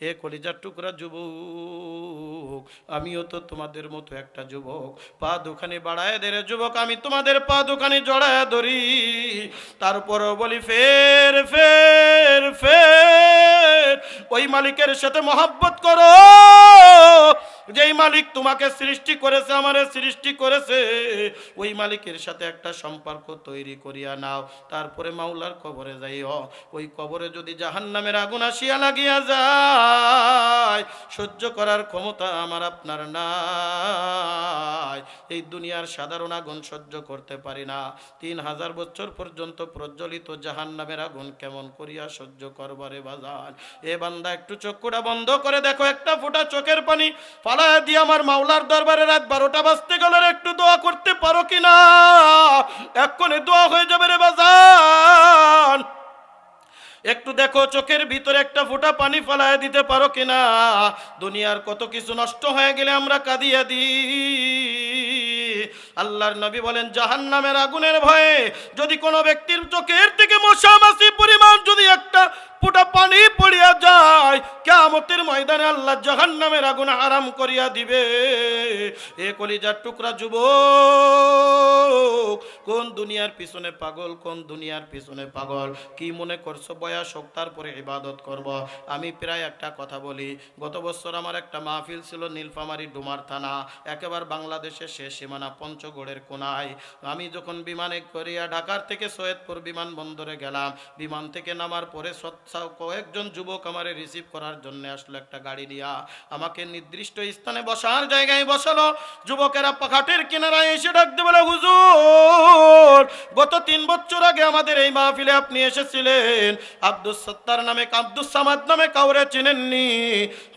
এ কলিজার টুকরা যুবক, আমিও তো তোমাদের মতো একটা যুবক। পা দুখানি বাড়ায় দে রে যুবক, আমি তোমাদের পা দুখানি জড়ায় ধরি। তারপরও বলি ফের ফের ফের ওই মালিকের সাথে মহব্বত করো, যেই মালিক তোমাকে সৃষ্টি করেছে, আমারে সৃষ্টি করেছে, ওই মালিকের সাথে একটা সম্পর্ক তৈরি করিয়া নাও। তারপরে মাওলার কবরে যাইও। ওই কবরে যদি জাহান্নামের আগুন আসিয়া লাগিয়া যায়, সহ্য করার ক্ষমতা আমার আপনার নাই। এই দুনিয়ার সাধারণ আগুন সহ্য করতে পারি না, 3000 বছর পর্যন্ত প্রজ্বলিত জাহান্নামের আগুন কেমন করিয়া সহ্য করবারে বাজান। এ বান্দা একটু চক্ষুটা বন্ধ করে দেখো, একটা ফোঁটা চোখের পানি ফালায় দিয়ে আমার মাওলার দরবারে রাত 12টা বাজতে গেলে একটু দোয়া করতে পারো কিনা? এক্ষুনি দোয়া হয়ে যাবে রে বাজান। একটু দেখো চোখের ভিতরে একটা ফোঁটা পানি ফেলায় দিতে পারো কিনা? দুনিয়ার কত কিছু নষ্ট হয়ে গেলে আমরা কাঁদিয়া দিই। আল্লাহর নবী বলেন, জাহান্নামের আগুনের ভয়ে যদি কোনো ব্যক্তির চোখের থেকে মশা মাছি পরিমাণ যদি একটা ফোঁটা পানি পড়িয়া যায়, কিয়ামতের ময়দানে আল্লাহ জাহান্নামের আগুন হারাম করিয়া দিবে। এ কলিজার টুকরা যুবক, কোন দুনিয়ার পিছনে পাগল, কোন দুনিয়ার পিছনে পাগল? কি মনে করছো বয়স হোক তারপরে ইবাদত করব? আমি প্রায় একটা কথা বলি, গত বছর আমার একটা মাহফিল ছিল নীলফামারী ডুমার থানা, একেবারে বাংলাদেশের শেষ সীমানা পঞ্চগড়ের কোনায়। আমি যখন বিমানে করিয়া ঢাকার থেকে সৈয়দপুর বিমানবন্দরে গেলাম, বিমান থেকে নামার পরে কয়েকজন যুবক আমারে রিসিভ করার জন্য আসলো একটা গাড়ি নিয়া। আমাকে নির্দিষ্ট স্থানে বসার জায়গায় বসালো। যুবকেরা পাখাটের কিনারায় এসে ডাকতে বলে, হুজুর গত 3 বছর আগে আমাদের এই মাহফিলে আপনি এসেছিলেন, আব্দুস সত্তার নামে, আব্দুস সামাদ নামে কাউরে চিনেননি?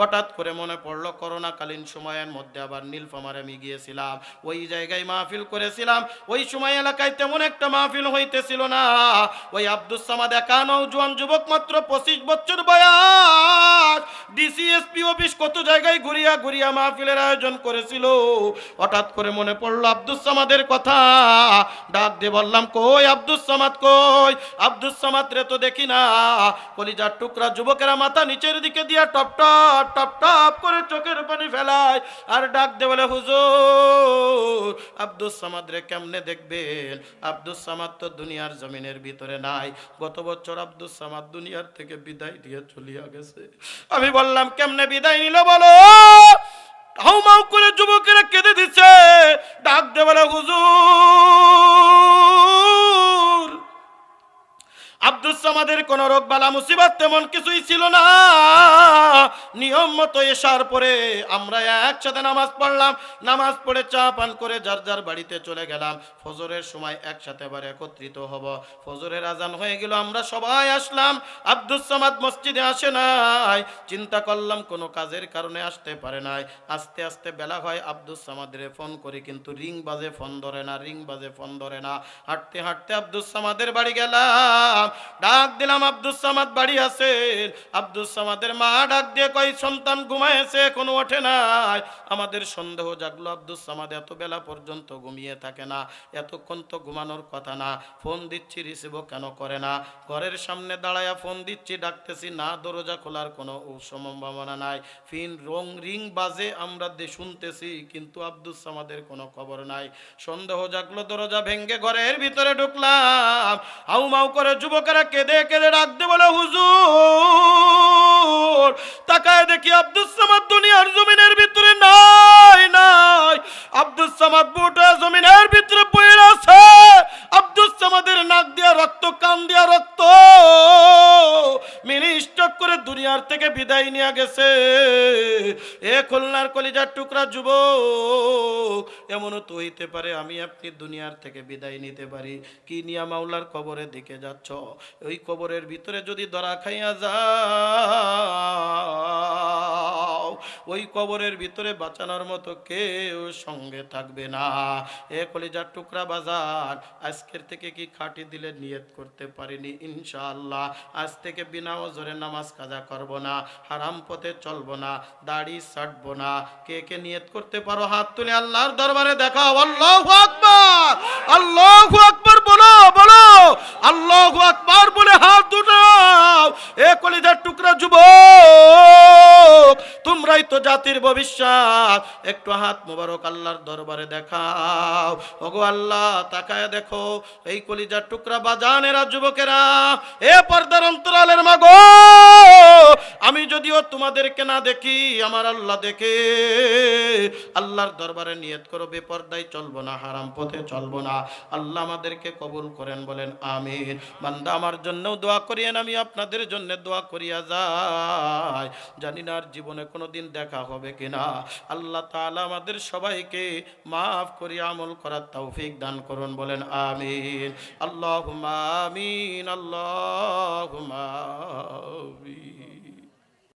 হঠাৎ করে মনে পড়লো করোনাকালীন সময়ের মধ্যে আবার নীলফামারে আমি গিয়েছিলাম, ওই জায়গায় মাহফিল করেছিলাম। ওই সময় এলাকায় তেমন একটা মাহফিল হইতেছিল না। ওই আব্দুস সামাদ একা নওজোয়ান যুবক, মাত্র 25 বছর বয়স, ডিসিএসপি অফিস কত জায়গায় ঘুরিয়া ঘুরিয়া মাহফিলের আয়োজন করেছিল। হঠাৎ করে মনে পড়লো আব্দুস সামাদের কথা। ডাক দিয়ে বললাম, কই আব্দুস সামাদ, কই আব্দুস সামাদ রে তো দেখি না। কলিজার টুকরা যুবকেরা মাথা নিচের দিকে দিয়া টপ টপ টপ টপ করে চোখের পানি ফেলায় আর ডাক দিয়ে বলে, হুজুর আব্দুস সামাদ রে কেমনে দেখবেন? আব্দুস সামাদ তো দুনিয়ার জমিনের ভিতরে নাই। গত বছর আব্দুস সামাদ দুনিয়ার থেকে বিদায় দিয়ে চলিয়া গেছে। আমি বললাম, কেমনে বিদায় নিল বলো? হাউমাউ করে যুবকেরা কেঁদে দিচ্ছে। ডাক দে বলে, হুজুর আব্দুস সামাদের কোন রোগ বালা মুসিবত তেমন কিছুই ছিল না। নিয়ম মতো এশার পরে আমরা একসাথে নামাজ পড়লাম, নামাজ পড়ে চা পান করে যার যার বাড়িতে চলে গেলাম। ফজরের সময় একসাথে আবার একত্রিত হব। ফজরের আজান হয়ে গেল, আমরা সবাই আসলাম। আব্দুস সামাদ মসজিদে আসে নাই। চিন্তা করলাম কোনো কাজের কারণে আসতে পারে নাই। আস্তে আস্তে বেলা হয়, আব্দুস সামাদের ফোন করি কিন্তু রিং বাজে, ফোন ধরে না, রিং বাজে, ফোন ধরে না। হাঁটতে হাঁটতে আব্দুস সামাদের বাড়ি গেলাম। ডাক দিলাম, আব্দুস সামাদ বাড়ি আছেন? আব্দুস সামাদের মা ডাক দিয়ে কই, সন্তান ঘুমায়েছে, এখনো ওঠে নাই। আমাদের সন্দেহ জাগলো, আব্দুস সামাদ এত বেলা পর্যন্ত ঘুমিয়ে থাকে না, এতক্ষণ তো ঘুমানোর কথা না। ফোন দিচ্ছি, রিসিভও কেন করে না? ঘরের সামনে দাঁড়ায়া ফোন দিচ্ছি, ডাকতেছি না, দরজা খোলার কোনো সম্ভাবনা নাই। রিং বাজে, আমরা শুনতেছি কিন্তু আব্দুস সামাদের কোনো খবর নাই। সন্দেহ জাগলো, দরজা ভেঙ্গে ঘরের ভিতরে ঢুকলাম। হাউমাউ করে যুবকেরা কেঁদে কেঁদে ডাকতে বলে, হুজুর তাকায় দেখি আব্দুস সামাদ দুনিয়ার জমিনের ভিতরে নাই নাই। আব্দুস সামাদ বুটা জমিনের ভিতরে পড়ে আছে। আব্দুস সামাদের নাক দিয়া রক্ত, কান দিয়া রক্ত, মিনি স্টক করে দুনিয়ার থেকে বিদায় নিয়ে গেছে। এ খুলনার কলিজার টুকরা যুবক, এমনও তো হইতে পারে আমি আপনি দুনিয়ার থেকে বিদায় নিতে পারি। কি নিয়া মাওলার কবরের দিকে যাচ্ছ? ওই কবরের ভিতরে যদি ধরা খাইয়া যাও, ওই কবরের ভিতরে বাঁচানোর মতো কেউ সঙ্গে থাকবে না। এ কলিজার টুকরা বাজার, আজকের থেকে কি খাঁটি দিলে নিয়ত করতে পারিনি ইনশাআল্লাহ আজ থেকে বিনা ওজরে নামাজ কাজা করব না, হারাম পথে চলবো না, দাড়ি ছাড়বো না। কে কে নিয়ত করতে পারো হাত তুলে আল্লাহর দরবারে দেখাও। আল্লাহু আকবার, আল্লাহু আকবার বলো, বলো আল্লাহু আকবার বলে হাত উঠাও। এ কলিজার টুকরা যুবক, তো জাতির ভবিষ্যৎ, একটু হাত মোবারক আল্লাহর দরবারে দেখাও। ওগো আল্লাহ, তাকায় দেখো এই কলিজার টুকরা বাজানেরা, যুবকেরা, এ পর্দার অন্তরালের মা গো, আমি যদিও তোমাদেরকে না দেখি, আমার আল্লাহ দেখে। আল্লাহর দরবারে নিয়ত করো, বেপর্দায় চলবো না, হারাম পথে চলবো না। আল্লাহ আমাদেরকে কবুল করেন, বলেন আমিন। বান্দা আমার জন্যও দোয়া করিয়েন, আমি আপনাদের জন্য দোয়া করিয়া যাই। জানি না আর জীবনে কোনোদিন দেখা হবে কিনা। আল্লাহ তাআলা আমাদের সবাইকে মাফ করিয়া আমল করার তৌফিক দান করুন, বলেন আমিন। আল্লাহুম্মা আমিন, আল্লাহুম্মা আমিন।